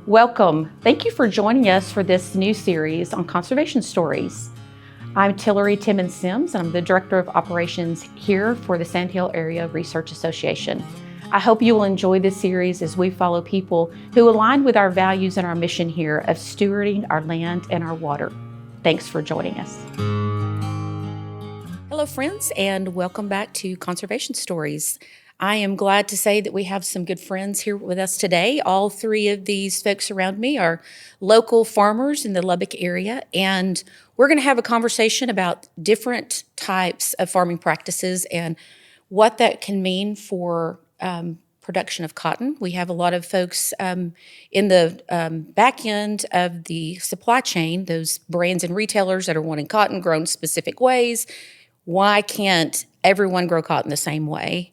Welcome. Thank you for joining us for this new series on conservation stories. I'm Tillery Timmons-Sims, and I'm the Director of Operations here for the Sand Hill Area Research Association. I hope you will enjoy this series as we follow people who align with our values and our mission here of stewarding our land and our water. Thanks for joining us. Hello, friends, and welcome back to Conservation Stories. I am glad to say that we have some good friends here with us today. All three of these folks around me are local farmers in the Lubbock area, and we're going to have a conversation about different types of farming practices and what that can mean for production of cotton. We have a lot of folks in the back end of the supply chain, those brands and retailers that are wanting cotton grown specific ways. Why can't everyone grow cotton the same way?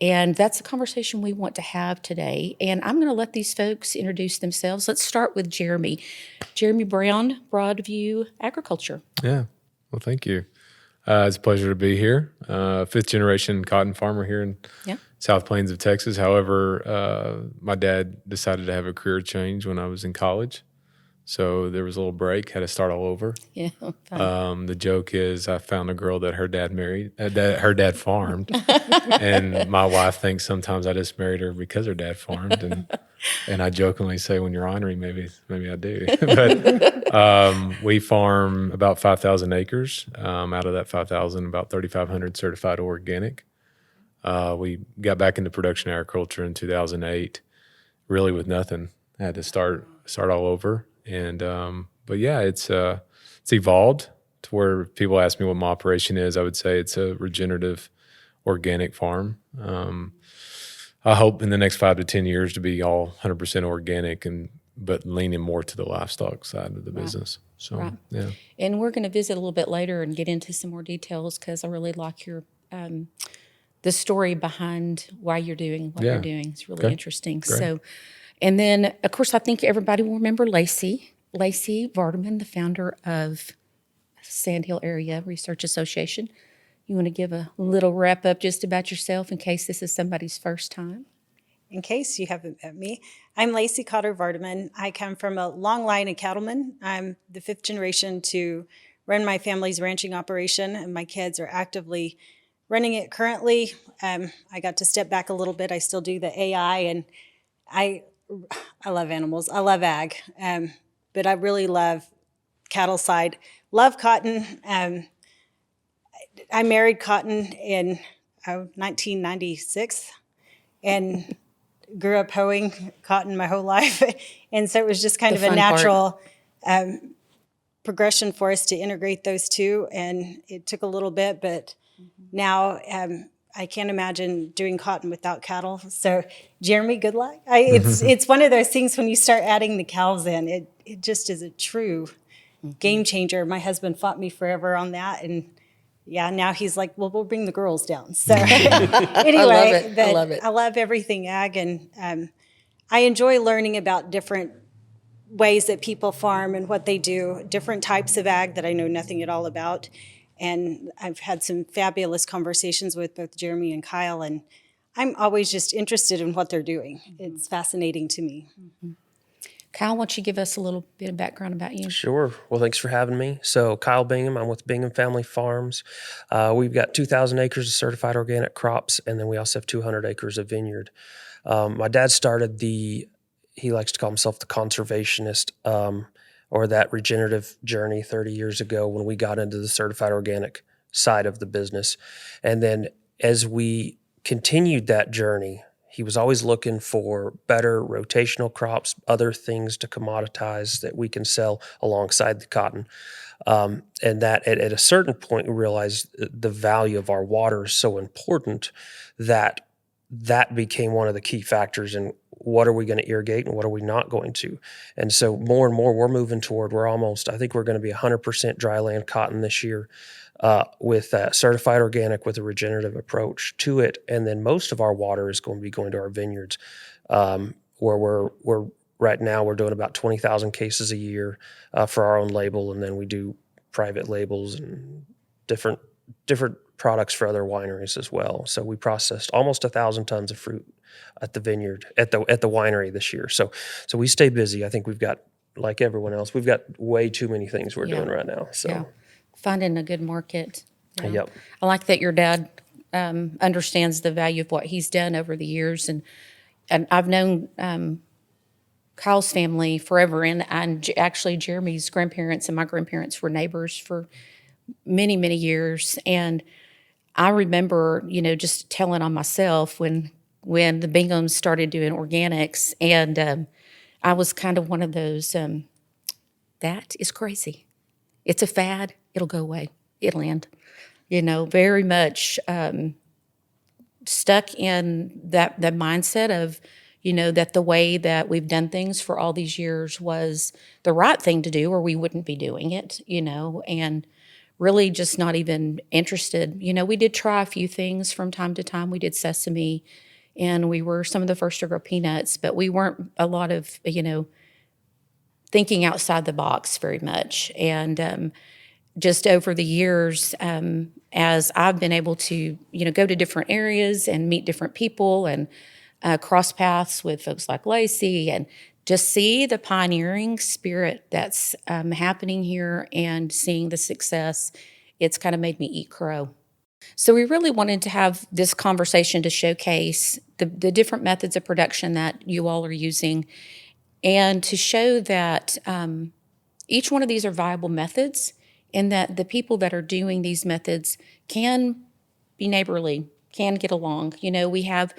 And that's the conversation we want to have today. And I'm going to let these folks introduce themselves. Let's start with Jeremy. Jeremy Brown, Broadview Agriculture. Yeah, well, thank you. It's a pleasure to be here. Fifth generation cotton farmer here in South Plains of Texas. However, my dad decided to have a career change when I was in college. So there was a little break, had to start all over. Yeah. The joke is I found a girl that her dad married, that her dad farmed. And my wife thinks sometimes I just married her because her dad farmed. And I jokingly say, when you're ornery, maybe I do. But we farm about 5,000 acres. Out of that 5,000, about 3,500 certified organic. We got back into production agriculture in 2008, really with nothing. I had to start all over. And but yeah, it's evolved to where people ask me what my operation is. I would say it's a regenerative organic farm. I hope in the next 5 to 10 years to be all 100% organic, but leaning more to the livestock side of the business. So yeah. And we're going to visit a little bit later and get into some more details because I really like your the story behind why you're doing what you're doing. It's really interesting. Great. So. And then, of course, I think everybody will remember Lacy Cotter-Vardeman, the founder of Sand Hill Area Research Association. You want to give a little wrap-up just about yourself in case this is somebody's first time? In case you haven't met me, I'm Lacy Cotter-Vardeman. I come from a long line of cattlemen. I'm the fifth generation to run my family's ranching operation, and my kids are actively running it currently. I got to step back a little bit. I still do the AI, and I love animals. I love ag, but I really love cattle side. Love cotton. I married cotton in 1996 and grew up hoeing cotton my whole life. And so it was just kind of a natural progression for us to integrate those two. And it took a little bit, but now I can't imagine doing cotton without cattle. So, Jeremy, good luck. It's one of those things when you start adding the cows in, it just is a true game changer. My husband fought me forever on that, and now he's like, well, we'll bring the girls down. So anyway, I love it. I love everything ag, and I enjoy learning about different ways that people farm and what they do, different types of ag that I know nothing at all about. And I've had some fabulous conversations with both Jeremy and Kyle, and I'm always just interested in what they're doing. It's fascinating to me. Kyle, why don't you give us a little bit of background about you? Sure. Well, thanks for having me. So, Kyle Bingham, I'm with Bingham Family Farms. We've got 2,000 acres of certified organic crops, and then we also have 200 acres of vineyard. My dad started he likes to call himself the conservationist, or that regenerative journey 30 years ago when we got into the certified organic side of the business. And then as we continued that journey, he was always looking for better rotational crops, other things to commoditize that we can sell alongside the cotton. And that at a certain point, we realized the value of our water is so important that became one of the key factors in what are we going to irrigate and what are we not going to. And so more and more we're moving toward, I think we're going to be 100% dry land cotton this year with certified organic with a regenerative approach to it. And then most of our water is going to be going to our vineyards where we're right now we're doing about 20,000 cases a year for our own label. And then we do private labels and different products for other wineries as well. So we processed almost 1,000 tons of fruit at the vineyard at the winery this year. So we stay busy. I think we've got, like everyone else, we've got way too many things we're doing right now. So Yeah. Finding a good market. Yeah. Yep. I like that your dad understands the value of what he's done over the years, and I've known Kyle's family forever, and actually Jeremy's grandparents and my grandparents were neighbors for many, many years. And I remember, just telling on myself when the Binghams started doing organics, and I was kind of one of those, that is crazy. It's a fad. It'll go away. It'll end. Very much stuck in that mindset of, that the way that we've done things for all these years was the right thing to do, or we wouldn't be doing it, and really just not even interested. We did try a few things from time to time. We did sesame, and we were some of the first to grow peanuts, but we weren't a lot of, thinking outside the box very much. And just over the years, as I've been able to, go to different areas and meet different people and cross paths with folks like Lacy, and just see the pioneering spirit that's happening here and seeing the success, it's kind of made me eat crow. So we really wanted to have this conversation to showcase the different methods of production that you all are using, and to show that each one of these are viable methods, and that the people that are doing these methods can be neighborly, can get along. We have,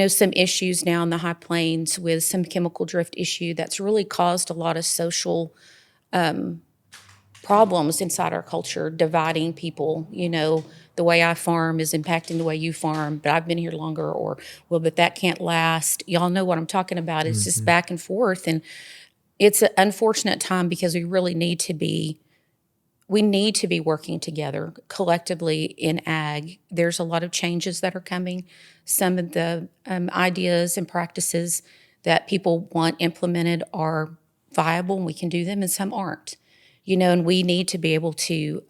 some issues now in the High Plains with some chemical drift issue that's really caused a lot of social problems inside our culture, dividing people. The way I farm is impacting the way you farm, but I've been here longer, or, well, but that can't last. Y'all know what I'm talking about. It's just back and forth. And it's an unfortunate time because we really need to be working together collectively in ag. There's a lot of changes that are coming. Some of the ideas and practices that people want implemented are viable and we can do them, and some aren't. And we need to be able to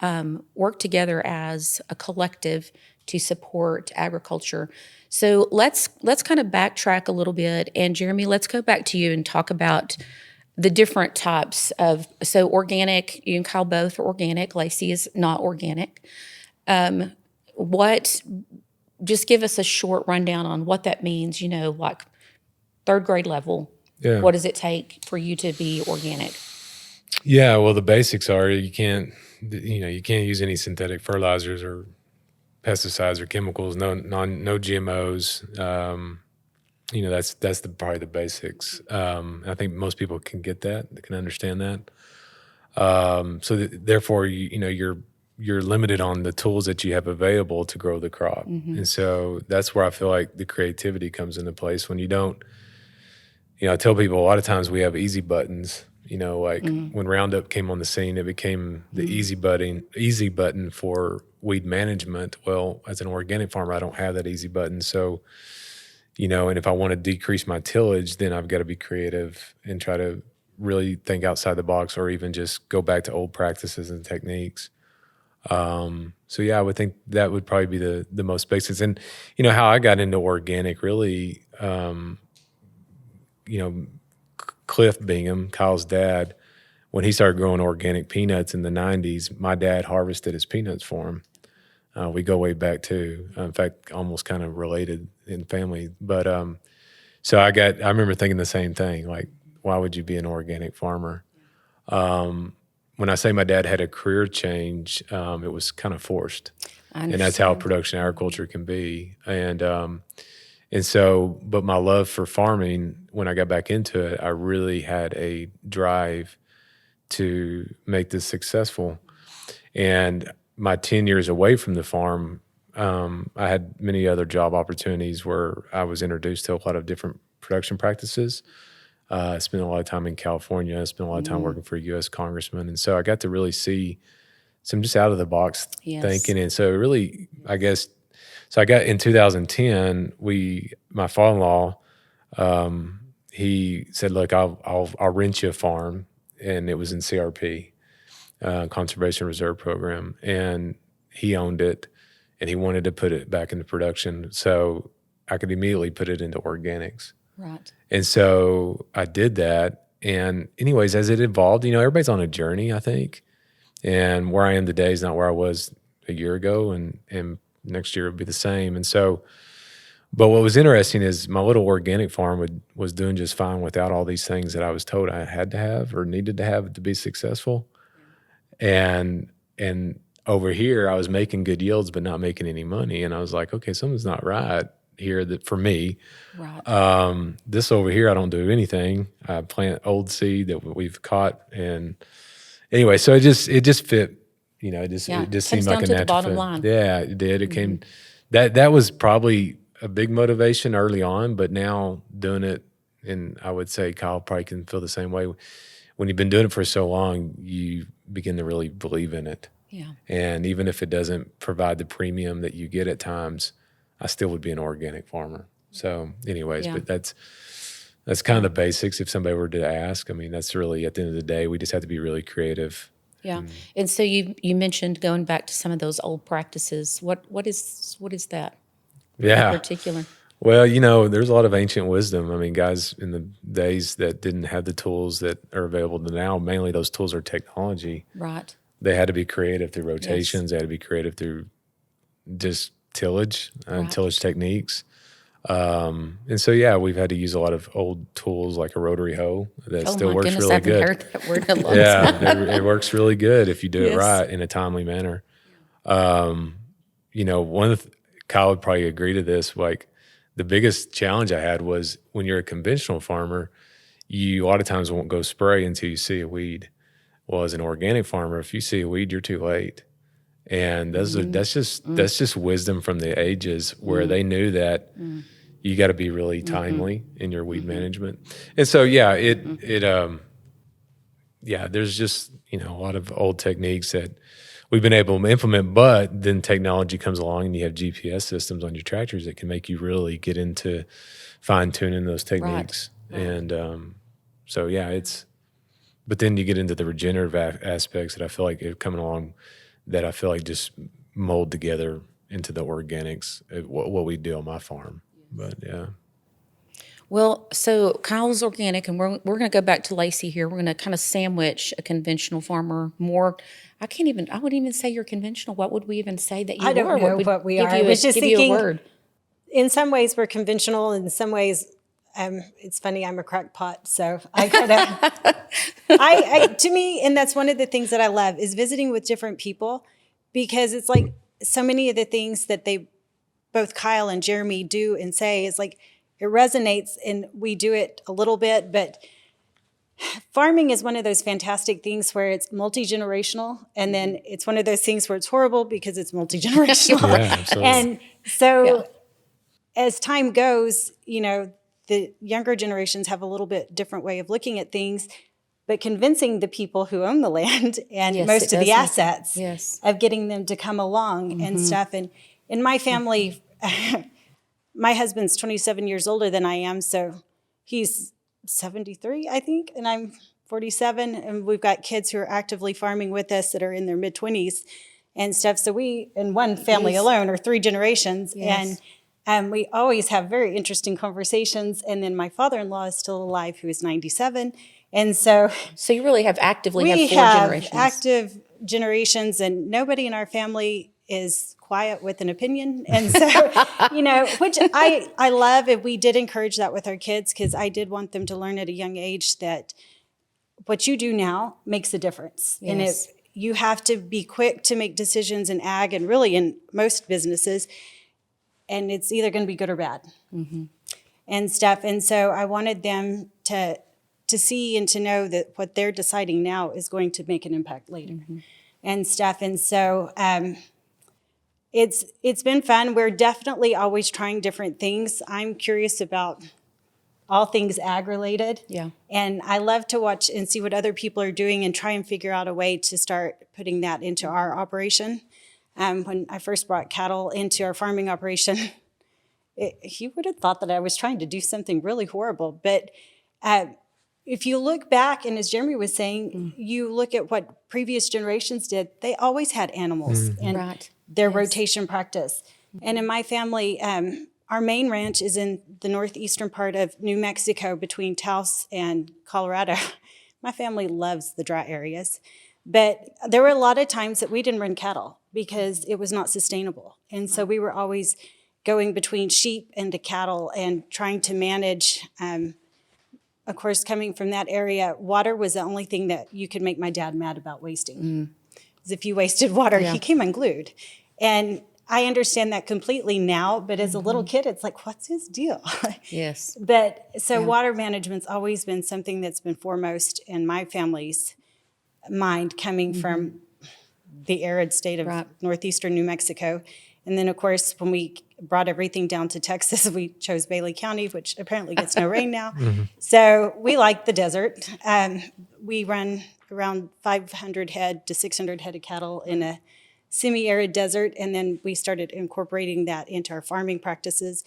work together as a collective to support agriculture. So let's kind of backtrack a little bit. And Jeremy, let's go back to you and talk about the different types of, so organic, you and Kyle both are organic, Lacy is not organic. Just give us a short rundown on what that means, like third grade level. Yeah. What does it take for you to be organic? Yeah, well, the basics are you can't use any synthetic fertilizers or pesticides or chemicals, no GMOs. That's probably the basics. I think most people can get that, they can understand that. Therefore, you're limited on the tools that you have available to grow the crop, and so that's where I feel like the creativity comes into place. When you don't, I tell people a lot of times we have easy buttons. When Roundup came on the scene, it became the easy button for weed management. Well, as an organic farmer, I don't have that easy button. So, and if I want to decrease my tillage, then I've got to be creative and try to really think outside the box, or even just go back to old practices and techniques. So yeah, I would think that would probably be the most basics. And, how I got into organic really, Cliff Bingham, Kyle's dad, when he started growing organic peanuts in the 90s, my dad harvested his peanuts for him. We go way back too. In fact, almost kind of related in family. But so I remember thinking the same thing, like, why would you be an organic farmer? When I say my dad had a career change, it was kind of forced. And that's how production agriculture can be. And so, but my love for farming, when I got back into it, I really had a drive to make this successful. And my 10 years away from the farm, I had many other job opportunities where I was introduced to a lot of different production practices. I spent a lot of time in California. I spent a lot of time working for a U.S. congressman. And so I got to really see some just out-of-the-box thinking. And so really, I guess, so I got in 2010, my father-in-law, he said, look, I'll rent you a farm. And it was in CRP, Conservation Reserve Program. And he owned it. and he wanted to put it back into production so I could immediately put it into organics. Right. And so I did that. And anyways, as it evolved, everybody's on a journey, I think. And where I am today is not where I was a year ago, and next year will be the same. And so, but what was interesting is my little organic farm was doing just fine without all these things that I was told I had to have or needed to have to be successful. And over here, I was making good yields, but not making any money. And I was like, okay, something's not right here that for me. Right. This over here, I don't do anything. I plant old seed that we've caught. And anyway, so it just fit, it just Comes seemed down like a to the natural bottom fit. line. Yeah, it did. It came, that was probably a big motivation early on, but now doing it, and I would say Kyle probably can feel the same way. When you've been doing it for so long, you begin to really believe in it. Yeah. And even if it doesn't provide the premium that you get at times, I still would be an organic farmer. So anyways, but that's kind of the basics. If somebody were to ask, I mean, that's really, at the end of the day, we just have to be really creative. Yeah. And so you mentioned going back to some of those old practices. What is that Yeah. in particular? Well, there's a lot of ancient wisdom. I mean, guys in the days that didn't have the tools that are available to now, mainly those tools are technology. Right. They had to be creative through rotations. They had to be creative through just tillage and tillage techniques. And so, we've had to use a lot of old tools like a rotary hoe that still works really I haven't good. heard that word in a long time. It works really good if you do it Yes. right in a timely manner. One of Kyle would probably agree to this, like the biggest challenge I had was when you're a conventional farmer, you a lot of times won't go spray until you see a weed. Well, as an organic farmer, if you see a weed, you're too late. And that's just wisdom from the ages where they knew that you got to be really timely in your weed management. And so, there's just, a lot of old techniques that we've been able to implement, but then technology comes along and you have GPS systems on your tractors that can make you really get into fine tuning those techniques. Right. And but then you get into the regenerative aspects that I feel like are coming along that I feel like just mold together into the organics, what we do on my farm. But yeah. Well, so Kyle's organic, and we're going to go back to Lacy here. We're going to kind of sandwich a conventional farmer more. I wouldn't even say you're conventional. What would we even say that you are? I don't know what we are. I was just give you a thinking, word. in some ways we're conventional. In some ways, it's funny, I'm a crackpot. So I kind of, to me, and that's one of the things that I love is visiting with different people, because it's like so many of the things that both Kyle and Jeremy do and say is like, it resonates, and we do it a little bit, but farming is one of those fantastic things where it's multi-generational, and then it's one of those things where it's horrible because it's multi-generational. Yeah, absolutely. And so as time goes, the younger generations have a little bit different way of looking at things, but convincing the people who own the land and most of the assets of getting them to come along and stuff. And in my family, my husband's 27 years older than I am, so he's 73, I think, and I'm 47, and we've got kids who are actively farming with us that are in their mid-20s and stuff. So we, in one family alone, are 3 generations, and we always have very interesting conversations. And then my father-in-law is still alive, who is 97, and so you really have actively we have 4 have generations. Active generations, and nobody in our family is quiet with an opinion. And so, which I love, and we did encourage that with our kids, because I did want them to learn at a young age that what you do now makes a difference. Yes. And you have to be quick to make decisions in ag and really in most businesses, and it's either going to be good or bad and stuff. And so I wanted them to see and to know that what they're deciding now is going to make an impact later and stuff. And so it's been fun. We're definitely always trying different things. I'm curious about all things ag related. Yeah. And I love to watch and see what other people are doing and try and figure out a way to start putting that into our operation. When I first brought cattle into our farming operation, you would have thought that I was trying to do something really horrible. But if you look back, and as Jeremy was saying, you look at what previous generations did, they always had animals in Right. their rotation practice. And in my family, our main ranch is in the northeastern part of New Mexico between Taos and Colorado. My family loves the dry areas. But there were a lot of times that we didn't run cattle because it was not sustainable. And so we were always going between sheep and to cattle and trying to manage. Of course, coming from that area, water was the only thing that you could make my dad mad about wasting. Because if you wasted water, he came unglued. And I understand that completely now, but as a little kid, it's like, what's his deal? Yes. But so water management's always been something that's been foremost in my family's mind, coming from the arid state of northeastern New Mexico. And then, of course, when we brought everything down to Texas, we chose Bailey County, which apparently gets no rain now. So we like the desert. We run around 500 head to 600 head of cattle in a semi-arid desert, and then we started incorporating that into our farming practices.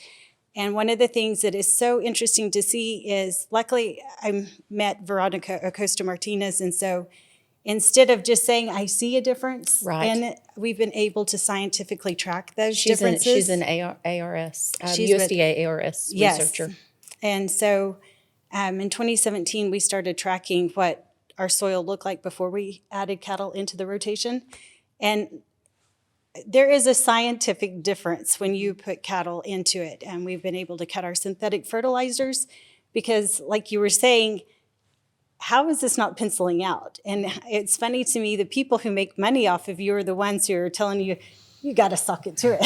And one of the things that is so interesting to see is, luckily, I met Veronica Acosta-Martinez, and so instead of just saying, I see a difference, and we've been able to scientifically track those differences. She's an ARS, USDA ARS researcher. And so in 2017, we started tracking what our soil looked like before we added cattle into the rotation. And there is a scientific difference when you put cattle into it. And we've been able to cut our synthetic fertilizers because, like you were saying, how is this not penciling out? And it's funny to me, the people who make money off of you are the ones who are telling you, you got to suck it to it.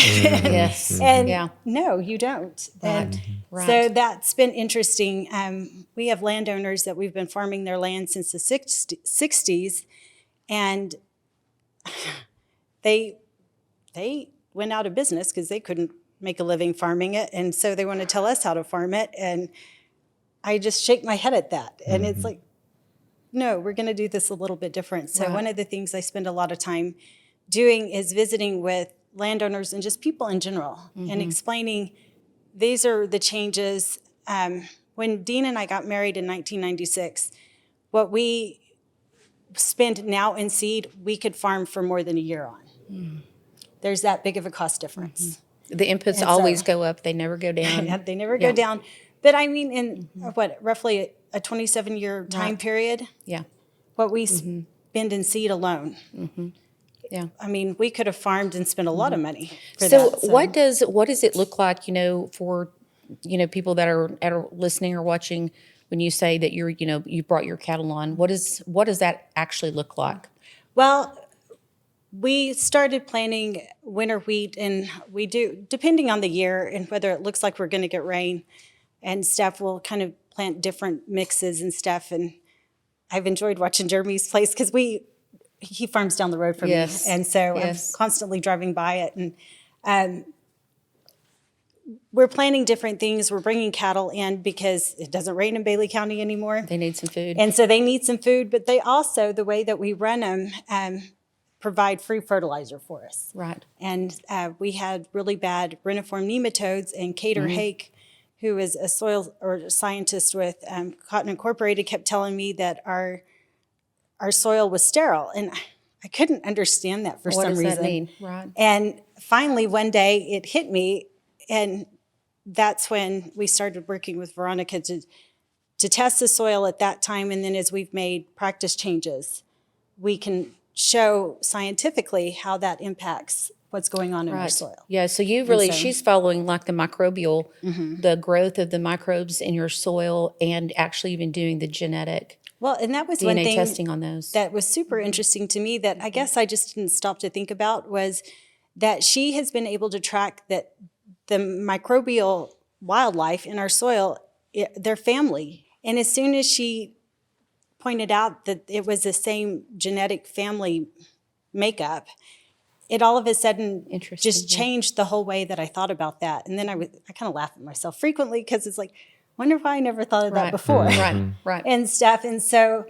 Yes. And no, you don't. And so that's been interesting. We have landowners that we've been farming their land since the 60s, and they went out of business because they couldn't make a living farming it. And so they want to tell us how to farm it. And I just shake my head at that. And it's like, no, we're going to do this a little bit different. So one of the things I spend a lot of time doing is visiting with landowners and just people in general and explaining these are the changes. When Dean and I got married in 1996, what we spend now in seed, we could farm for more than a year on. There's that big of a cost difference. The inputs always go up. They never go down. They never go down. But I mean, in roughly a 27-year time period, what we spend in seed alone. I mean, we could have farmed and spent a lot of money for that. So what does it look like, for, people that are listening or watching when you say that you brought your cattle on? What does that actually look like? Well, we started planting winter wheat, and we do, depending on the year and whether it looks like we're going to get rain and stuff, we'll kind of plant different mixes and stuff. And I've enjoyed watching Jeremy's place because he farms down the road from me. And so I'm constantly driving by it. And we're planting different things. We're bringing cattle in because it doesn't rain in Bailey County anymore. They need some food. And so they need some food, but they also, the way that we run them, provide free fertilizer for us. Right. And we had really bad reniform nematodes, and Cater Hake, who is a soil or scientist with Cotton Incorporated, kept telling me that our soil was sterile, and I couldn't understand that for some reason. What does that mean? Right. And finally, one day, it hit me, and that's when we started working with Veronica to test the soil at that time. And then as we've made practice changes, we can show scientifically how that impacts what's going on in our soil. Yeah, so she's following like the microbial, the growth of the microbes in your soil, and actually even doing the genetic and that was DNA one thing testing on those. That was super interesting to me that I guess I just didn't stop to think about, was that she has been able to track that the microbial wildlife in our soil, their family. And as soon as she pointed out that it was the same genetic family makeup, it all of a sudden just changed the whole way that I thought about that. And then I kind of laugh at myself frequently because it's like, wonder why I never thought of that before. Right. And stuff. And so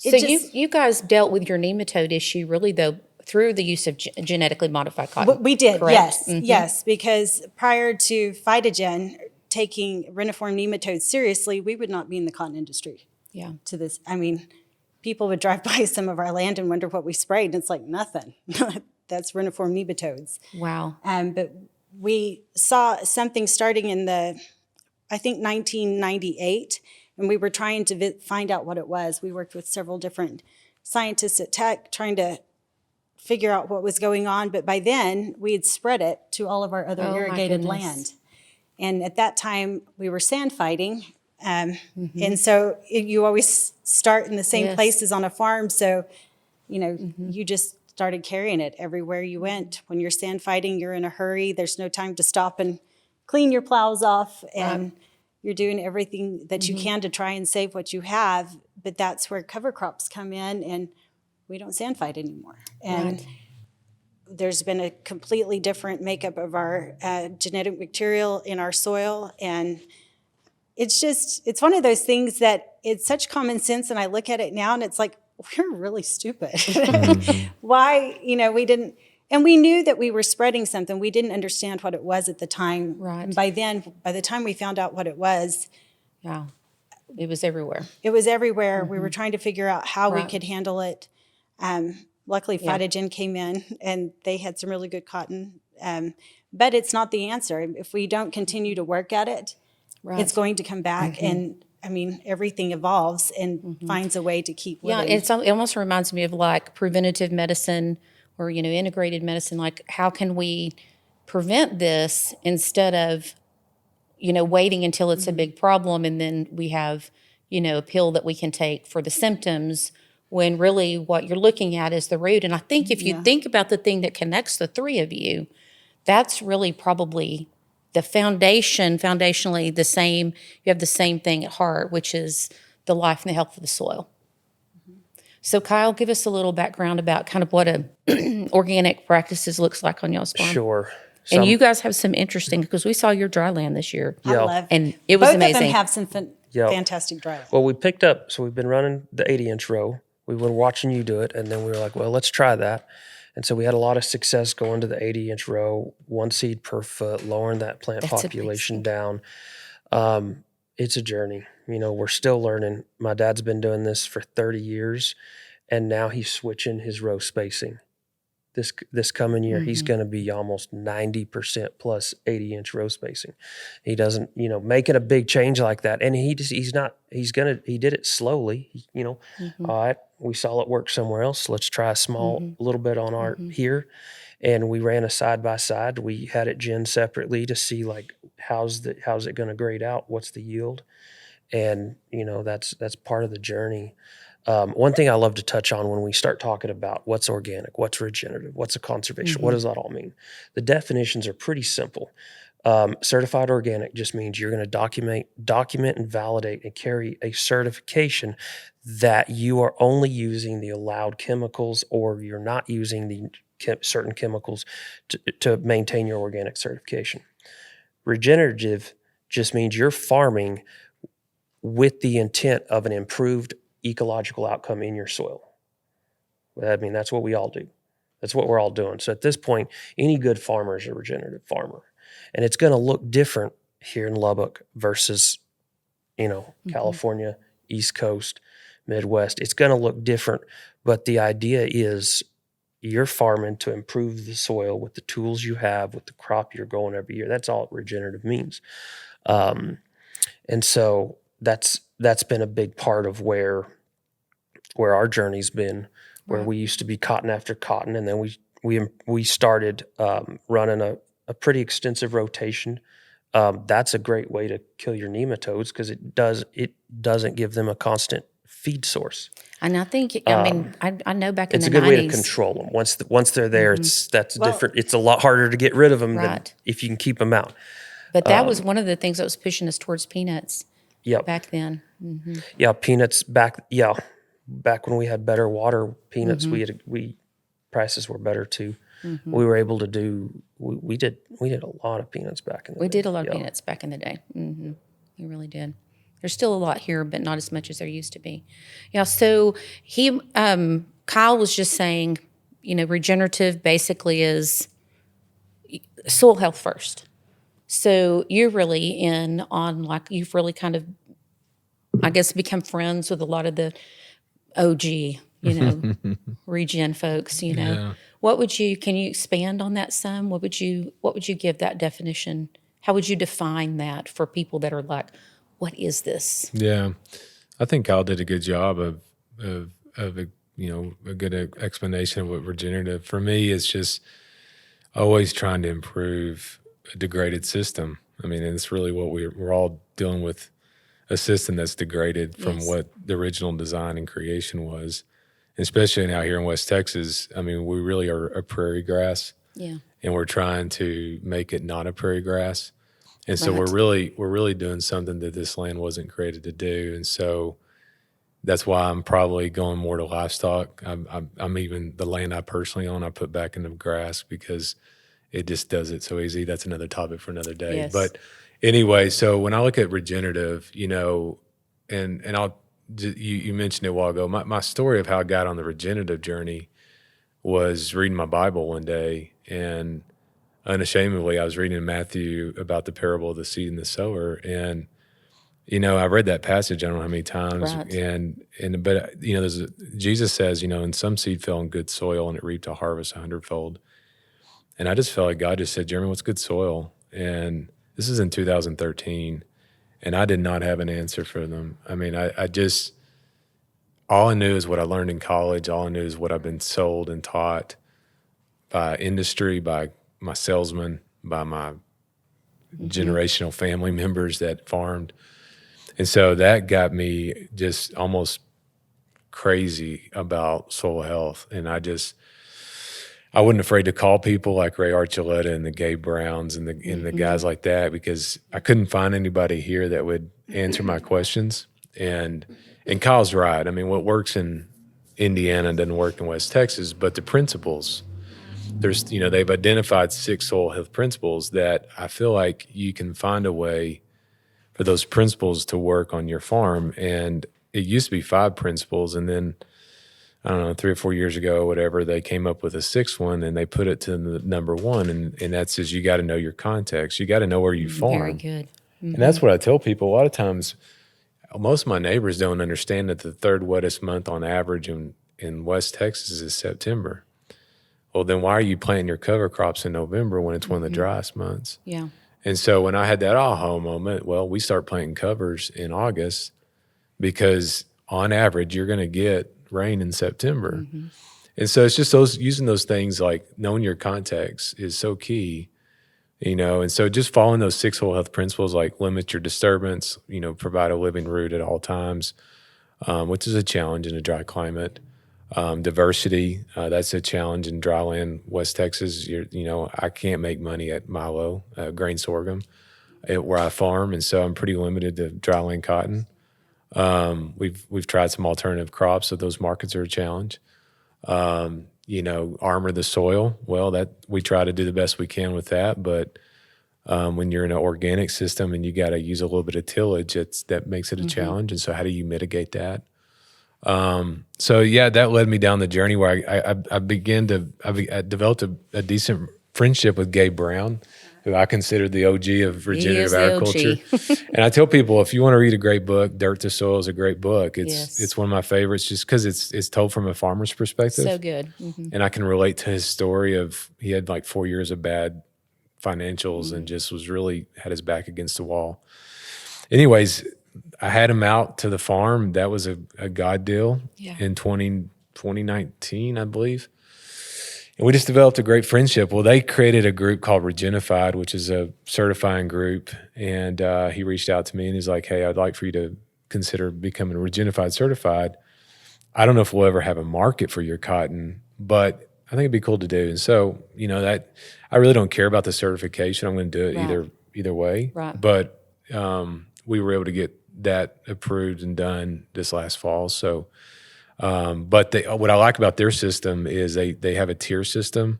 you guys dealt with your nematode issue really, though, through the use of genetically modified cotton. We did, correct? yes, because prior to Phytogen, taking reniform nematodes seriously, we would not be in the cotton industry. Yeah. To this, I mean, people would drive by some of our land and wonder what we sprayed, and it's like nothing. That's reniform nematodes. Wow. But we saw something starting in I think 1998, and we were trying to find out what it was. We worked with several different scientists at Tech trying to figure out what was going on, but by then we had spread it to all of our other Oh, my irrigated goodness. land. And at that time, we were sand fighting. And so you always start in the same Yes. places on a farm. So, you just started carrying it everywhere you went. When you're sand fighting, you're in a hurry. There's no time to stop and clean your plows off. And you're doing everything that you can to try and save what you have. But that's where cover crops come in, and we don't sand fight anymore. And there's been a completely different makeup of our genetic material in our soil. And it's one of those things that it's such common sense. And I look at it now and it's like, we're really stupid. Why, we didn't, and we knew that we were spreading something. We didn't understand what it was at the time. Right. And by the time we found out what it was everywhere. It was everywhere. We were trying to figure out how we could handle it. Luckily, Phytogen came in, and they had some really good cotton. But it's not the answer. If we don't continue to work at it, it's going to come back. And I mean, everything evolves and finds a way to keep living. Yeah, it almost reminds me of like preventative medicine or, integrated medicine. Like, how can we prevent this instead of, waiting until it's a big problem and then we have, a pill that we can take for the symptoms, when really what you're looking at is the root. And I think if you think about the thing that connects the three of you, that's really probably the foundationally the same. You have the same thing at heart, which is the life and the health of the soil. So Kyle, give us a little background about kind of what organic practices looks like on y'all's farm. Sure. And you guys have some interesting, because we saw your dry land this year. I love And it was both amazing. of them have some fantastic dry. Well, we picked up, so we've been running the 80-inch row. We were watching you do it, and then we were like, well, let's try that. And so we had a lot of success going to the 80-inch row, one seed per foot, lowering that plant population down. It's a journey. We're still learning. My dad's been doing this for 30 years, and now he's switching his row spacing. This coming year, he's going to be almost 90% plus 80-inch row spacing. He doesn't, making a big change like that. And he did it slowly, all right, we saw it work somewhere else. Let's try a little bit on our here. And we ran a side by side. We had it gen separately to see like, how's it going to grade out? What's the yield? And, that's part of the journey. One thing I love to touch on when we start talking about what's organic, what's regenerative, what's a conservation, what does that all mean? The definitions are pretty simple. Certified organic just means you're going to document and validate and carry a certification that you are only using the allowed chemicals, or you're not using the certain chemicals to maintain your organic certification. Regenerative just means you're farming with the intent of an improved ecological outcome in your soil. I mean, that's what we all do. That's what we're all doing. So at this point, any good farmer is a regenerative farmer. And it's going to look different here in Lubbock versus, California, East Coast, Midwest. It's going to look different. But the idea is you're farming to improve the soil with the tools you have, with the crop you're growing every year. That's all regenerative means. And so that's been a big part of where our journey's been, where we used to be cotton after cotton, and then we started running a pretty extensive rotation. That's a great way to kill your nematodes, because it doesn't give them a constant feed source. And I think, I know back in the 90s. It's a good way to control them. Once they're there, that's different. It's a lot harder to get rid of them than if you can keep them out. But that was one of the things that was pushing us towards peanuts back then. Yeah, peanuts back when we had better water, peanuts, prices were better too. We were able to do, we did a lot of peanuts back in the day. We did a lot of peanuts back in the day. We really did. There's still a lot here, but not as much as there used to be. Yeah, so Kyle was just saying, regenerative basically is soil health first. So you're really in on, like, you've really kind of, I guess, become friends with a lot of the OG, regen folks, Yeah. Can you expand on that some? What would you give that definition? How would you define that for people that are like, what is this? Yeah. I think Kyle did a good job of a good explanation of what regenerative. For me, it's just always trying to improve a degraded system. I mean, and it's really what we're all dealing with, a system that's degraded from Yes. what the original design and creation was. Especially now here in West Texas, I mean, we really are a prairie grass, Yeah. and we're trying to make it not a prairie grass. And so Right. we're really doing something that this land wasn't created to do. And so that's why I'm probably going more to livestock. I'm even the land I personally own, I put back into grass because it just does it so easy. That's another topic for another day. Yes. But anyway, so when I look at regenerative, and you mentioned it a while ago. My story of how I got on the regenerative journey was reading my Bible one day, and unashamedly, I was reading in Matthew about the parable of the seed and the sower, and I read that passage I don't know how many times, Right. but Jesus says, and some seed fell in good soil and it reaped a harvest 100-fold, and I just felt like God just said, Jeremy, what's good soil? And this is in 2013, and I did not have an answer for them. I mean, I just all I knew is what I learned in college. All I knew is what I've been sold and taught by industry, by my salesman, by my generational family members that farmed. And so that got me just almost crazy about soil health. And I wasn't afraid to call people like Ray Archuleta and the Gabe Browns and the guys like that, because I couldn't find anybody here that would answer my questions. And Kyle's right. I mean, what works in Indiana doesn't work in West Texas, but the principles, they've identified 6 soil health principles that I feel like you can find a way for those principles to work on your farm. And it used to be 5 principles, and then I don't know, 3 or 4 years ago or whatever, they came up with a 6th one, and they put it to the number 1. And that says you got to know your context. You got to know where you farm. Very good. And that's what I tell people. A lot of times, most of my neighbors don't understand that the 3rd wettest month on average in West Texas is September. Well, then why are you planting your cover crops in November when it's one of the driest months? Yeah. And so when I had that aha moment, well, we start planting covers in August because on average, you're going to get rain in September. And so it's just using those things, like knowing your context is so key, and so just following those 6 soil health principles, like limit your disturbance, provide a living root at all times, which is a challenge in a dry climate. Diversity, that's a challenge in dry land, West Texas. I can't make money at milo, grain sorghum, where I farm. And so I'm pretty limited to dry land cotton. We've tried some alternative crops, so those markets are a challenge. Armor the soil. Well, that we try to do the best we can with that, but when you're in an organic system and you got to use a little bit of tillage, that makes it a challenge. And so, how do you mitigate that? That led me down the journey where I developed a decent friendship with Gabe Brown, who I consider the OG of regenerative agriculture. And I tell people, if you want to read a great book, Dirt to Soil is a great book. It's one of my favorites just because it's told from a farmer's perspective. So good. And I can relate to his story of he had like 4 years of bad financials and just had his back against the wall. Anyways, I had him out to the farm. That was a God deal in 2019, I believe. And we just developed a great friendship. Well, they created a group called Regenified, which is a certifying group. And he reached out to me and he's like, hey, I'd like for you to consider becoming Regenified certified. I don't know if we'll ever have a market for your cotton, but I think it'd be cool to do. And so, that I really don't care about the certification. I'm going to do it either way. Right. But we were able to get that approved and done this last fall. So, but what I like about their system is they have a tier system.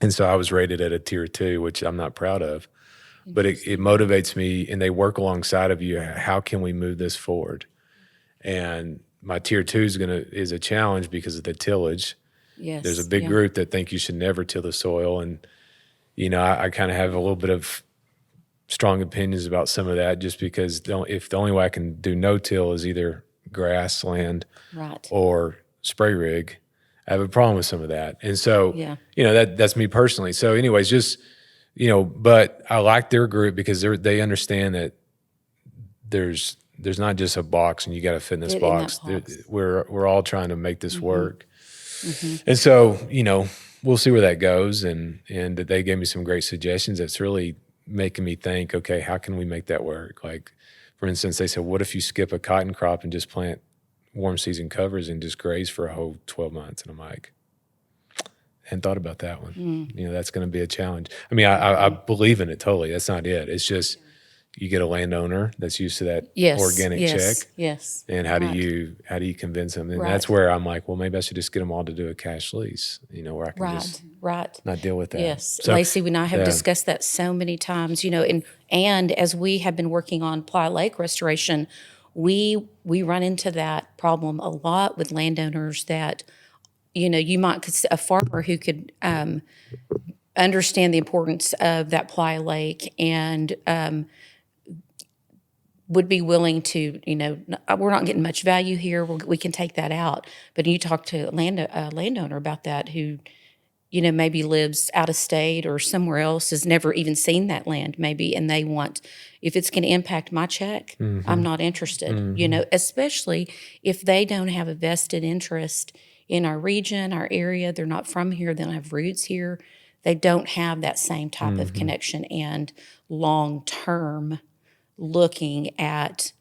And so I was rated at a tier 2, which I'm not proud of, but it motivates me, and they work alongside of you. How can we move this forward? And my tier 2 is a challenge because of the tillage. Yes. There's a big group that think you should never till the soil. And, I kind of have a little bit of strong opinions about some of that, just because if the only way I can do no-till is either grassland Right. or spray rig, I have a problem with some of that. And so, Yeah. that's me personally. So anyways, just, but I like their group because they understand that there's not just a box and you got to fit in this Fit in that box. box. We're all trying to make this work. Mm-hmm. And so, we'll see where that goes. And they gave me some great suggestions. That's really making me think, okay, how can we make that work? Like, for instance, they said, what if you skip a cotton crop and just plant warm season covers and just graze for a whole 12 months? And I'm like, I hadn't thought about that one. That's going to be a challenge. I mean, I believe in it totally. That's not it. It's just you get a landowner that's used to that organic check. Yes. And how do you convince them? And that's where I'm like, well, maybe I should just get them all to do a cash lease, where I can just not deal with that. Yes. So, Lacy and I have discussed that so many times, and as we have been working on Ply Lake restoration, we run into that problem a lot with landowners that, you might, a farmer who could understand the importance of that Ply Lake and would be willing to, we're not getting much value here. We can take that out. But you talk to a landowner about that who, maybe lives out of state or somewhere else, has never even seen that land maybe, and they want, if it's going to impact my check, I'm not interested, especially if they don't have a vested interest in our region, our area. They're not from here. They don't have roots here. They don't have that same type of connection and long-term looking at,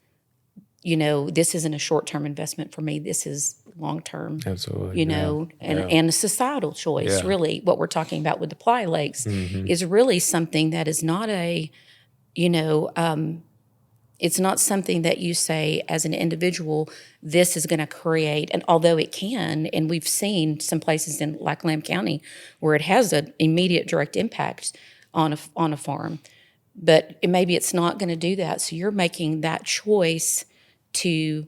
this isn't a short-term investment for me. This is long-term. Absolutely. And a societal choice. Yeah. Really, what we're talking about with the Ply Lakes is really something that is not a, it's not something that you say as an individual, this is going to create, and although it can, and we've seen some places in like Lamb County where it has an immediate direct impact on a farm. But maybe it's not going to do that. So you're making that choice to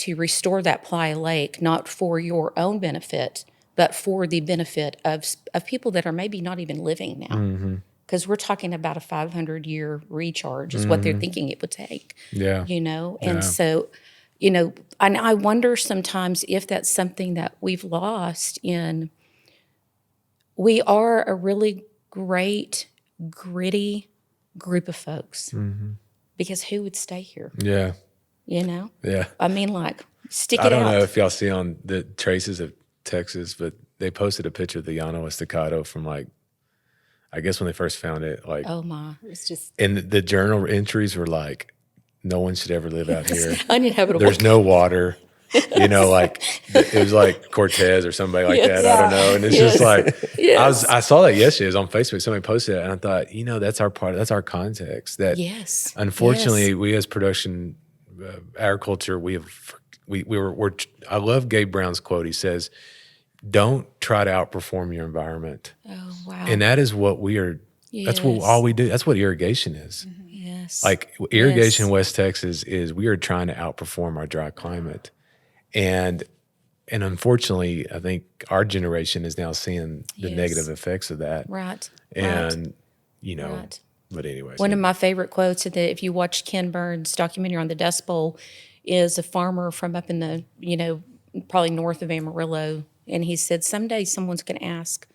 restore that Ply Lake, not for your own benefit, but for the benefit of people that are maybe not even living now. Because we're talking about a 500-year recharge is what they're thinking it would take. Yeah. And so, and I wonder sometimes if that's something that we've lost in. We are a really great, gritty group of folks, because who would stay here? Yeah. Yeah. I mean, like, stick it out. I don't know if y'all see on the Traces of Texas, but they posted a picture of the Llano Estacado from I guess when they first found it, Oh my. It was just and the journal entries were like, no one should ever live out here. Uninhabitable. There's no water. It was like Cortez or somebody like that. I don't know. And it's just like, I saw that yesterday. It was on Facebook. Somebody posted it, and I thought, that's our part. That's our context. That unfortunately, we as production agriculture, I love Gabe Brown's quote. He says, "Don't try to outperform your environment." Oh wow. And that is what we are. That's what all we do. That's what irrigation is. Yes. Like irrigation in West Texas is we are trying to outperform our dry climate. And unfortunately, I think our generation is now seeing the negative effects of that. Right. And, but anyways. One of my favorite quotes, if you watch Ken Burns' documentary on the Dust Bowl, is a farmer from up in the, probably north of Amarillo. And he said, someday someone's going to ask,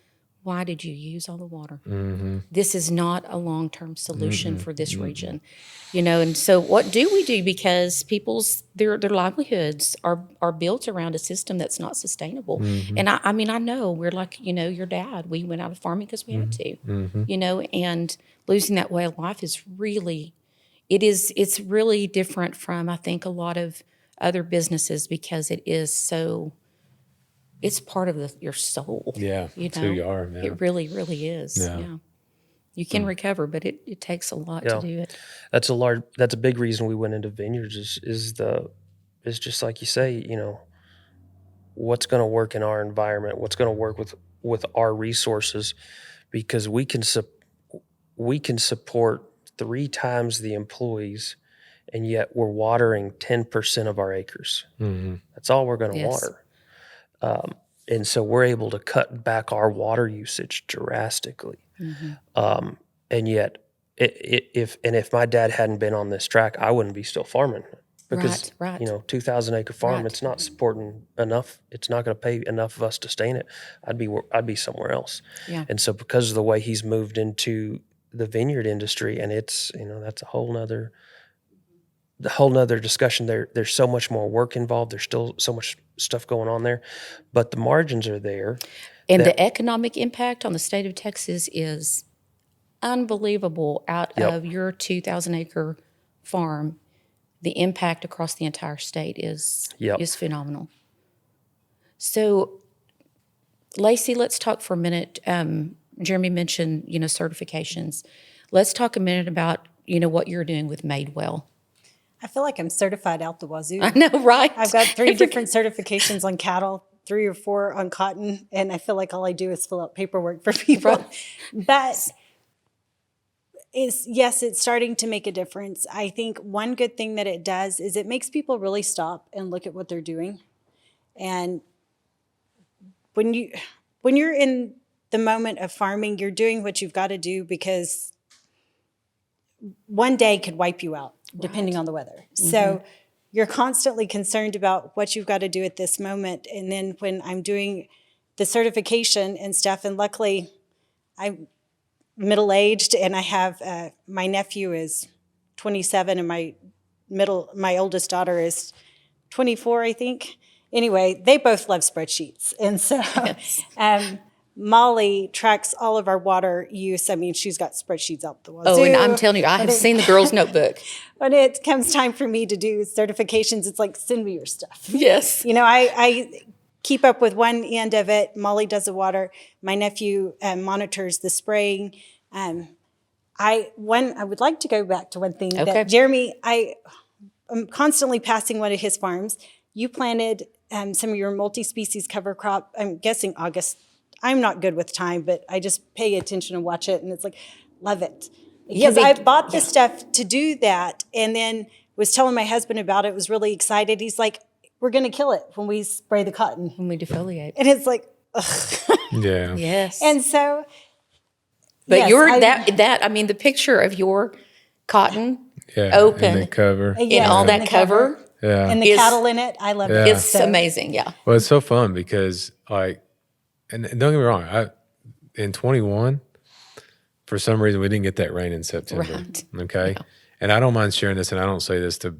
why did you use all the water? This is not a long-term solution for this region, and so what do we do? Because people's their livelihoods are built around a system that's not sustainable. And I mean, I know we're like, your dad, we went out of farming because we had to, and losing that way of life is really, it's really different from, I think, a lot of other businesses, because it is so, it's part of your soul. Yeah, it's who you are, man. It really, really is. Yeah. You can recover, but it takes a lot to do it. That's a big reason we went into vineyards is just like you say, what's going to work in our environment, what's going to work with our resources, because we can support 3 times the employees, and yet we're watering 10% of our acres. That's all we're going to water. And so we're able to cut back our water usage drastically. And yet if my dad hadn't been on this track, I wouldn't be still farming because Right. 2,000 acre farm, Right. it's not supporting enough. It's not going to pay enough of us to stay in it. I'd be somewhere else. Yeah. And so because of the way he's moved into the vineyard industry, and it's that's a whole nother discussion. There's so much more work involved. There's still so much stuff going on there, but the margins are there. And the economic impact on the state of Texas is unbelievable. Out Yep. of your 2,000 acre farm, the impact across the entire state is phenomenal. So, Lacy, let's talk for a minute. Jeremy mentioned, certifications. Let's talk a minute about, what you're doing with Madewell. I feel like I'm certified out the wazoo. I know, right? I've got 3 different certifications on cattle, 3 or 4 on cotton, and I feel like all I do is fill out paperwork for people. Right. But it's starting to make a difference. I think one good thing that it does is it makes people really stop and look at what they're doing. And when you're in the moment of farming, you're doing what you've got to do because one day could wipe you out, depending on the weather. Mm-hmm. So you're constantly concerned about what you've got to do at this moment. And then when I'm doing the certification and stuff, and luckily I'm middle-aged and I have, my nephew is 27 and my oldest daughter is 24, I think. Anyway, they both love spreadsheets. And so Molly tracks all of our water use. I mean, she's got spreadsheets out the wazoo. Oh, and I'm telling you, I have seen the girls' notebook. When it comes time for me to do certifications, it's like, send me your stuff. Yes. I keep up with one end of it. Molly does the water. My nephew monitors the spraying. I would like to go back to one thing that Jeremy, I'm constantly passing one of his farms. You planted some of your multi-species cover crop, I'm guessing August. I'm not good with time, but I just pay attention and watch it, and it's like, love it. Because I bought the stuff to do that, and then was telling my husband about it, was really excited. He's like, we're going to kill it when we spray the cotton. When we defoliate. And it's like, ugh. Yeah. Yes. And so, but the picture of your cotton open. And the cover. And all that cover. Yeah. And the cattle in it. I love it. It's amazing. Yeah. Well, it's so fun because and don't get me wrong, in 21, for some reason, we didn't get that rain in September. Right. Okay. Yeah. And I don't mind sharing this, and I don't say this to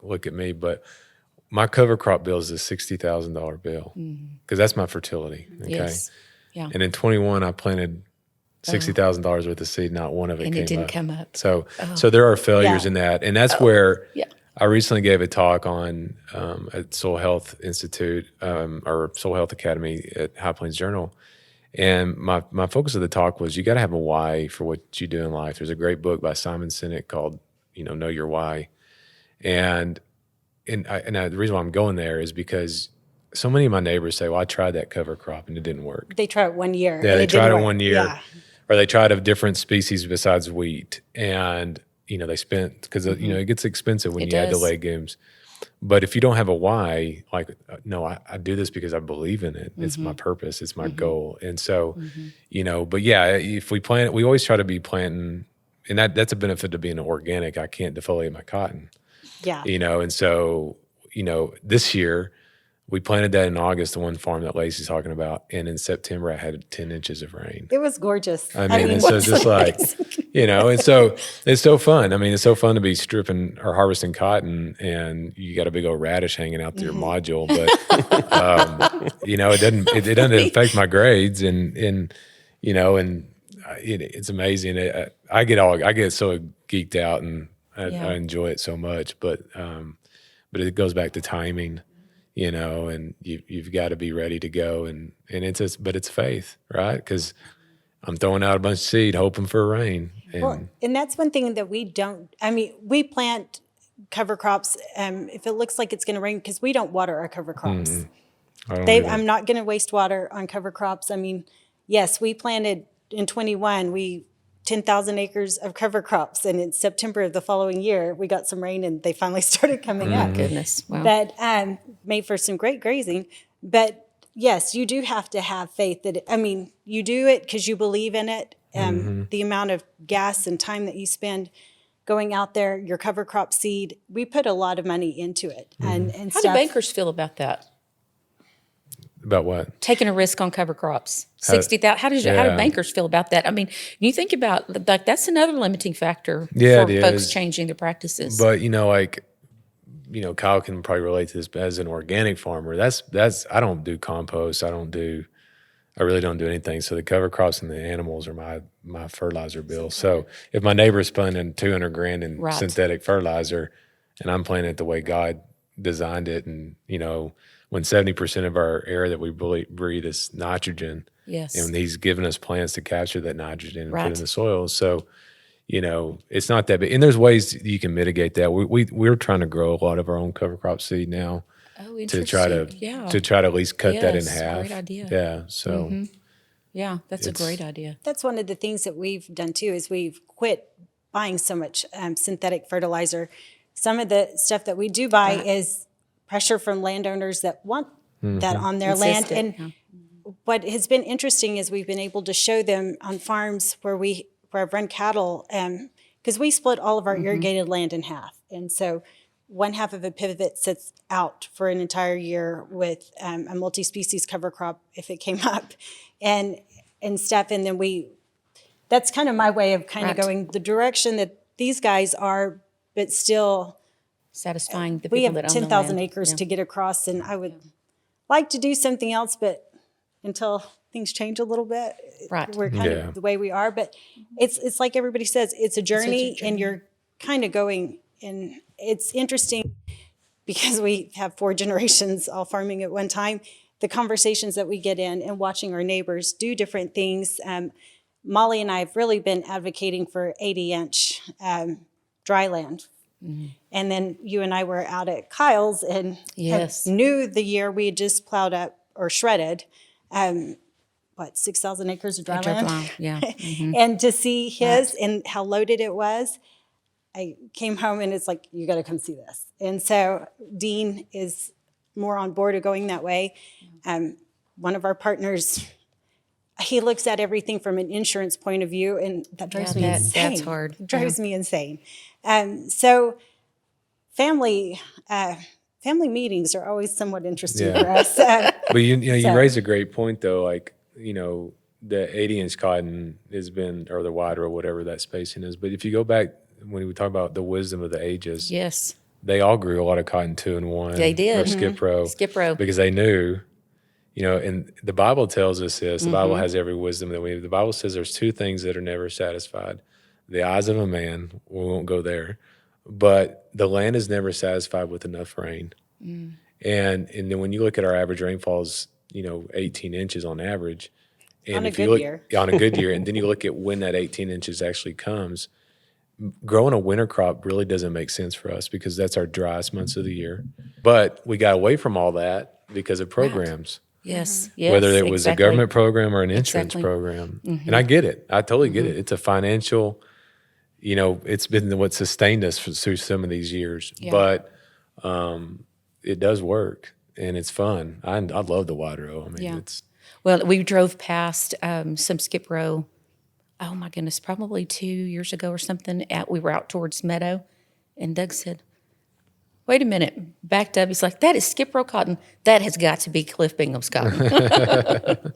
look at me, but my cover crop bill is a $60,000 bill because that's my fertility. Okay. Yes. Yeah. And in 21, I planted $60,000 worth of seed. Not one of it and came it didn't up. come up. So there are failures in that. And that's where I recently gave a talk on at Soil Health Institute or Soil Health Academy at High Plains Journal. And my focus of the talk was you got to have a why for what you do in life. There's a great book by Simon Sinek called, Know Your Why. And the reason why I'm going there is because so many of my neighbors say, well, I tried that cover crop and it didn't work. They tried it 1 year. Yeah, they tried it 1 year. Yeah. Or they tried a different species besides wheat. And, they spent, because, it gets expensive when you add the legumes. But if you don't have a why, no, I do this because I believe in it. It's my purpose. It's my goal. And so, but yeah, if we plant it, we always try to be planting, and that's a benefit of being organic. I can't defoliate my cotton. Yeah. And so, this year we planted that in August, the one farm that Lacy's talking about. And in September, I had 10 inches of rain. It was gorgeous. I mean, and so just and so it's so fun. I mean, it's so fun to be stripping or harvesting cotton and you got a big old radish hanging out to your module, but, it doesn't affect my grades and it's amazing. I get so geeked out and I enjoy it so much, but it goes back to timing. And you've got to be ready to go, and it's faith, right? Because I'm throwing out a bunch of seed, hoping for rain. And that's one thing that we don't. I mean, we plant cover crops if it looks like it's going to rain because we don't water our cover crops. I'm not going to waste water on cover crops. I mean, yes, we planted in 21. 10,000 acres of cover crops. And in September of the following year, we got some rain and they finally started coming up. Goodness. Wow. But made for some great grazing. But yes, you do have to have faith that, you do it because you believe in it. The amount of gas and time that you spend going out there, your cover crop seed, we put a lot of money into it. And How do bankers feel about that? About what? Taking a risk on cover crops, 60,000. How do bankers feel about that? I mean, you think about like that's another limiting factor Yeah, for it folks is. changing their practices. But Kyle can probably relate to this. But as an organic farmer, that's I don't do compost. I really don't do anything. So the cover crops and the animals are my fertilizer bill. So if my neighbor's spending $200,000 in Right. synthetic fertilizer, and I'm planting it the way God designed it, and when 70% of our air that we breathe is nitrogen, Yes. and He's given us plants to capture that nitrogen and put Right. it in the soil. So it's not that big. And there's ways you can mitigate that. We're trying to grow a lot of our own cover crop seed now Oh, to interesting. try to Yeah. at least cut that in Yes, half. great idea. Yeah. So Yeah, that's a great idea. That's one of the things that we've done too, is we've quit buying so much synthetic fertilizer. Some of the stuff that we do buy is pressure from landowners that want that on their land. Insist it, And what has been interesting is we've been able to show them on farms where I've run cattle, because we split all of our irrigated land in half. And so one half of a pivot sits out for an entire year with a multi-species cover crop if it came up and stuff. And then that's kind of my way of kind of Right. going the direction that these guys are, but still Satisfying the we people have that own the 10,000 land. acres Yeah. to get across, and I would like to do something else, but until things change a little bit, Right. we're kind Yeah. of the way we are. But it's like everybody says, it's a journey, and you're kind of going, and it's interesting because we have 4 generations all farming at one time. The conversations that we get in and watching our neighbors do different things. Molly and I have really been advocating for 80-inch dry land. And then you and I were out at Kyle's and Yes. knew the year we had just plowed up or shredded, 6,000 acres of dry land? Wow. Yeah. And to see his and how loaded it was, I came home and it's like, you got to come see this. And so Dean is more on board of going that way. One of our partners, he looks at everything from an insurance point of view, and that drives me insane. That's hard. It drives me insane. So family meetings are always somewhat interesting for us. But you raise a great point though. Like the 80-inch cotton has been, or the wider or whatever that spacing is. But if you go back when we talk about the wisdom of the ages, Yes. they all grew a lot of cotton 2-in-1. They did. Or skip row. Skip row. Because they knew. And the Bible tells us this. The Bible has every wisdom that we have. The Bible says there's 2 things that are never satisfied. The eyes of a man, we won't go there, but the land is never satisfied with enough rain. And then when you look at our average rainfalls, 18 inches on average. And On a if you good look, year. On a good year, and then you look at when that 18 inches actually comes, growing a winter crop really doesn't make sense for us because that's our driest months of the year. But we got away from all that because of programs. Yes. Yes. Whether it was exactly. a government program or an insurance Exactly. program. And I get it. I totally get it. It's a financial, it's been what sustained us through some of these years. Yeah. But it does work and it's fun. I love the wide row. I mean, Yeah. it's. Well, we drove past some skip row. Oh my goodness, probably 2 years ago or something. We were out towards Meadow, and Doug said, "Wait a minute." Backed up. He's like, "That is skip row cotton. That has got to be Cliff Bingham's cotton."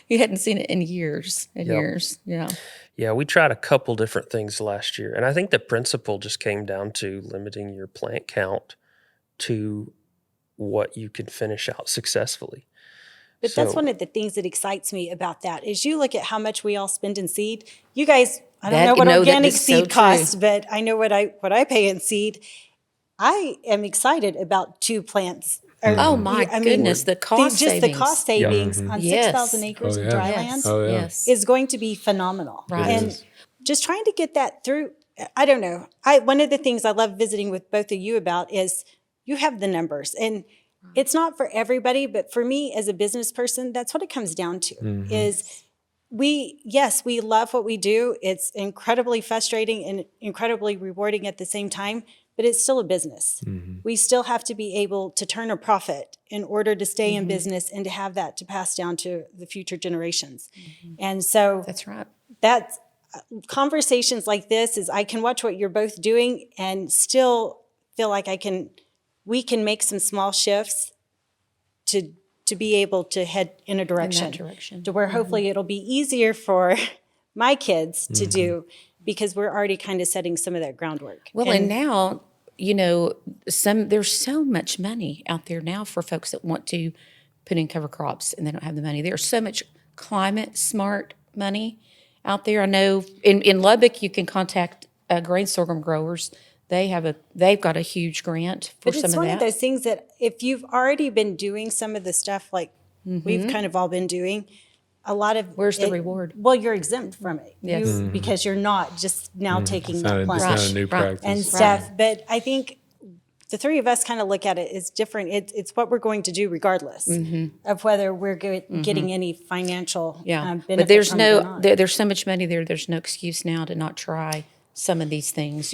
He hadn't seen it in years and years. Yeah. Yeah, we tried a couple different things last year. And I think the principle just came down to limiting your plant count to what you could finish out successfully. But that's one of the things that excites me about that is you look at how much we all spend in seed. You guys, I don't know what organic seed costs, but I know what I pay in seed. I am excited about 2 plants. Oh my goodness, the cost savings. Just the cost savings on Yes. 6,000 acres of dry land Oh, yeah. Yes. is going to be phenomenal. Right. And just trying to get that through, I don't know. One of the things I love visiting with both of you about is you have the numbers. And it's not for everybody, but for me as a business person, that's what it comes down to is we love what we do. It's incredibly frustrating and incredibly rewarding at the same time, but it's still a business. We still have to be able to turn a profit in order to stay in business and to have that to pass down to the future generations. And so That's right. that's conversations like this is I can watch what you're both doing and still feel like we can make some small shifts to be able to head in a direction, to where hopefully it'll be easier for my kids to do, because we're already kind of setting some of that groundwork. Well, and now, there's so much money out there now for folks that want to put in cover crops and they don't have the money. There's so much climate smart money out there. I know in Lubbock you can contact grain sorghum growers. They've got a huge grant for But some it's of one that. of those things that if you've already been doing some of the stuff like we've kind of all been doing, a lot of Where's the reward? Well, you're exempt from it. Yes. Because you're not just now taking It's that not plunge a new practice. and stuff. But I think the three of us kind of look at it as different. It's what we're going to do regardless of whether we're getting any financial benefit But there's from it or not. there's so much money there. There's no excuse now to not try some of these things.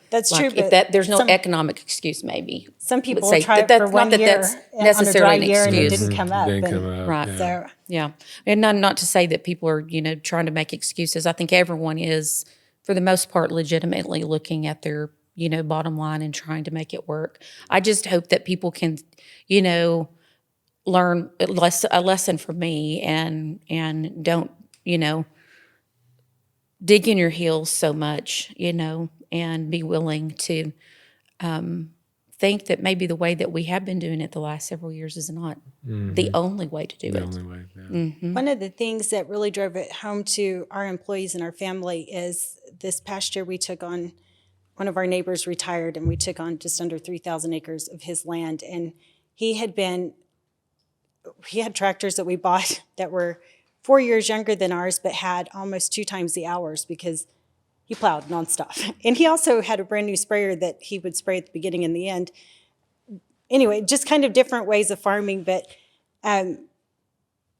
That's like true, If but there's no some- economic excuse, maybe Some people say try it that's for not one that year that's on a dry necessarily an year and it excuse. didn't come up. Didn't and come up. Right. Yeah. So Yeah, and not to say that people are trying to make excuses. I think everyone is, for the most part, legitimately looking at their bottom line and trying to make it work. I just hope that people can learn a lesson from me and don't dig in your heels so much, and be willing to think that maybe the way that we have been doing it the last several years is not the only way to do The it. only way. Yeah. one of the things that really drove it home to our employees and our family is this past year we took on, one of our neighbors retired and we took on just under 3,000 acres of his land. And he had tractors that we bought that were 4 years younger than ours, but had almost 2 times the hours because he plowed nonstop. And he also had a brand new sprayer that he would spray at the beginning and the end. Anyway, just kind of different ways of farming, but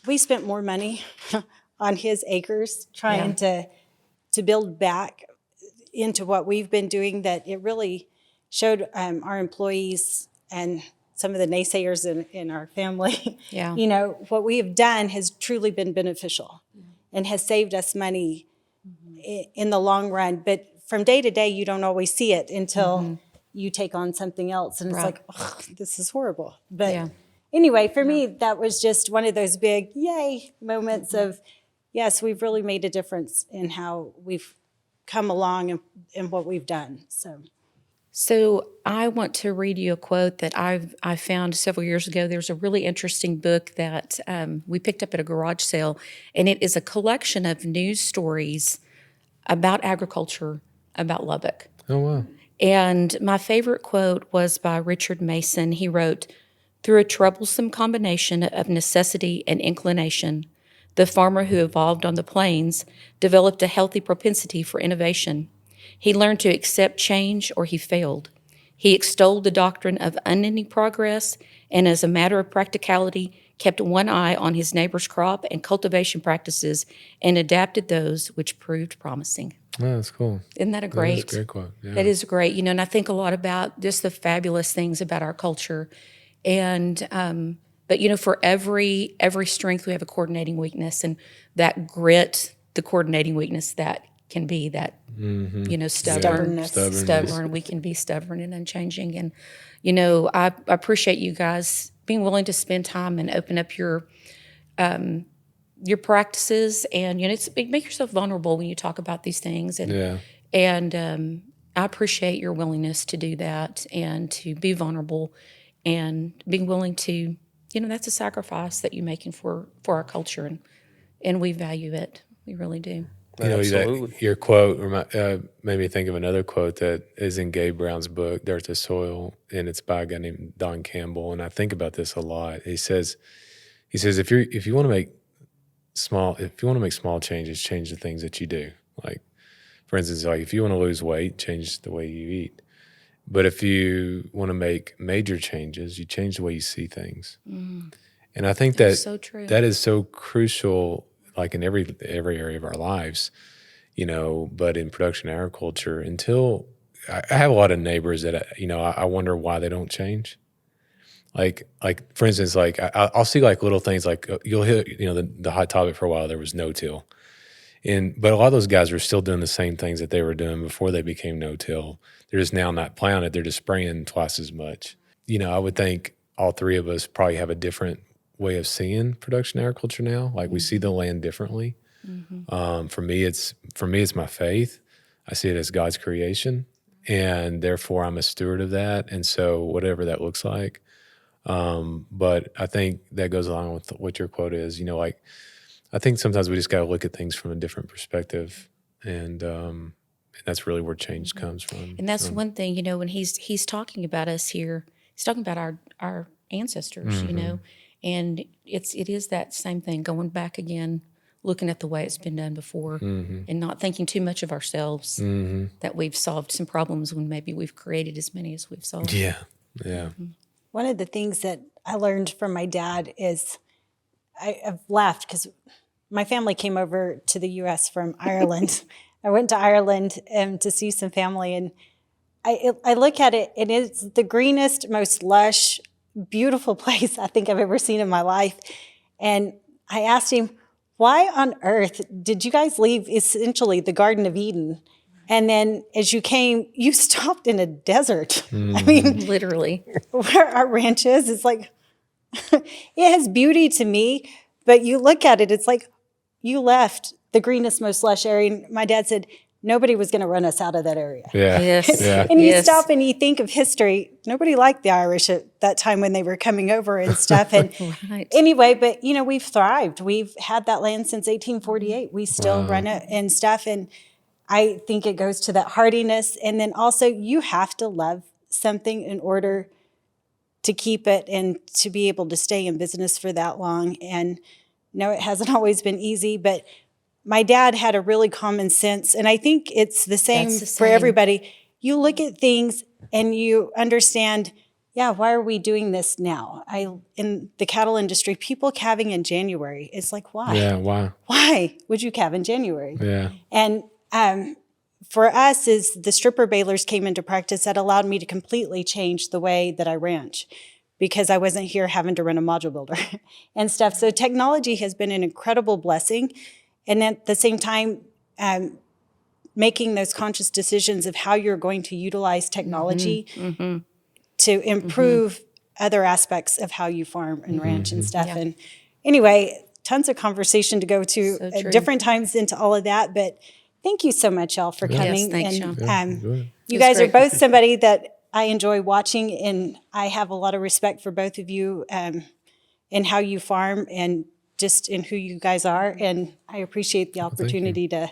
we spent more money on his acres trying to build back into what we've been doing, that it really showed our employees and some of the naysayers in our family, what we have done has truly been beneficial and has saved us money in the long run. But from day to day, you don't always see it until you take on something else. And it's like, oh, this is horrible. But anyway, for me, that was just one of those big yay moments of, yes, we've really made a difference in how we've come along and what we've done. So I want to read you a quote that I found several years ago. There's a really interesting book that we picked up at a garage sale, and it is a collection of news stories about agriculture, about Lubbock. Oh, wow. And my favorite quote was by Richard Mason. He wrote, "Through a troublesome combination of necessity and inclination, the farmer who evolved on the plains developed a healthy propensity for innovation. He learned to accept change or he failed. He extolled the doctrine of unending progress and, as a matter of practicality, kept one eye on his neighbor's crop and cultivation practices and adapted those which proved promising." Oh, that's cool. Isn't that a great? That is a great quote. Yeah. That is great. And I think a lot about just the fabulous things about our culture. And but for every strength we have a coordinating weakness, and that grit, the coordinating weakness that can be that stubborn. We can be stubborn and unchanging. And I appreciate you guys being willing to spend time and open up your practices, and make yourself vulnerable when you talk about these things. And I appreciate your willingness to do that and to be vulnerable and being willing to, that's a sacrifice that you're making for our culture, and we value it. We really do. Absolutely. Your quote made me think of another quote that is in Gabe Brown's book, Dirt to Soil, and it's by a guy named Don Campbell. And I think about this a lot. He says, if you want to make small changes, change the things that you do. Like, for instance, like if you want to lose weight, change the way you eat. But if you want to make major changes, you change the way you see things. And I think That's so true. that is so crucial, like in every area of our lives, but in production agriculture, until I have a lot of neighbors that, I wonder why they don't change. Like for instance, like I'll see like little things like you'll hit, the hot topic for a while, there was no-till. But a lot of those guys are still doing the same things that they were doing before they became no-till. They're just now not plowing it. They're just spraying twice as much. I would think all three of us probably have a different way of seeing production agriculture now. Like we see the land differently. For me, it's my faith. I see it as God's creation, and therefore I'm a steward of that. And so whatever that looks like. But I think that goes along with what your quote is. Like I think sometimes we just got to look at things from a different perspective, and that's really where change comes from. And that's one thing, when he's talking about us here, he's talking about our ancestors, and it is that same thing, going back again, looking at the way it's been done before, and not thinking too much of ourselves, that we've solved some problems when maybe we've created as many as we've solved. Yeah. One of the things that I learned from my dad is I've laughed because my family came over to the U.S. from Ireland. I went to Ireland to see some family, and I look at it, and it's the greenest, most lush, beautiful place I think I've ever seen in my life. And I asked him, why on earth did you guys leave essentially the Garden of Eden? And then as you came, you stopped in a desert. I mean, Literally. where our ranch is, it's like, it has beauty to me, but you look at it, it's like you left the greenest, most lush area. And my dad said, nobody was going to run us out of that area. Yeah. Yes. Yeah. And you Yes. stop and you think of history. Nobody liked the Irish at that time when they were coming over and stuff. And Right. anyway, but we've thrived. We've had that land since 1848. We still run it and stuff. And I think it goes to that hardiness. And then also you have to love something in order to keep it and to be able to stay in business for that long. And no, it hasn't always been easy, but my dad had a really common sense. And I think it's the same That's the for same. everybody. You look at things and you understand, why are we doing this now? In the cattle industry, people calving in January, it's like, why? Yeah. Wow. Why would you calve in January? Yeah. And for us, as the stripper balers came into practice, that allowed me to completely change the way that I ranch, because I wasn't here having to run a module builder and stuff. So technology has been an incredible blessing. And at the same time, making those conscious decisions of how you're going to utilize technology to improve other aspects of how you farm and ranch and stuff. Yeah. And anyway, tons of conversation to go to So at true. different times into all of that. But thank you so much, y'all, for coming. thanks, and Sean. you It was guys are great. both somebody that I enjoy watching, and I have a lot of respect for both of you and how you farm and just in who you guys are. And I appreciate the opportunity to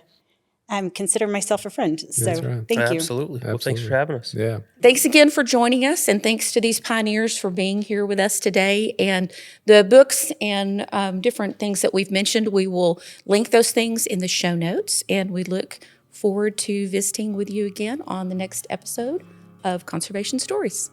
consider myself a friend. So That's right. thank you. Absolutely. Well, thanks for having us. Yeah. Thanks again for joining us, and thanks to these pioneers for being here with us today. And the books and different things that we've mentioned, we will link those things in the show notes, and we look forward to visiting with you again on the next episode of Conservation Stories.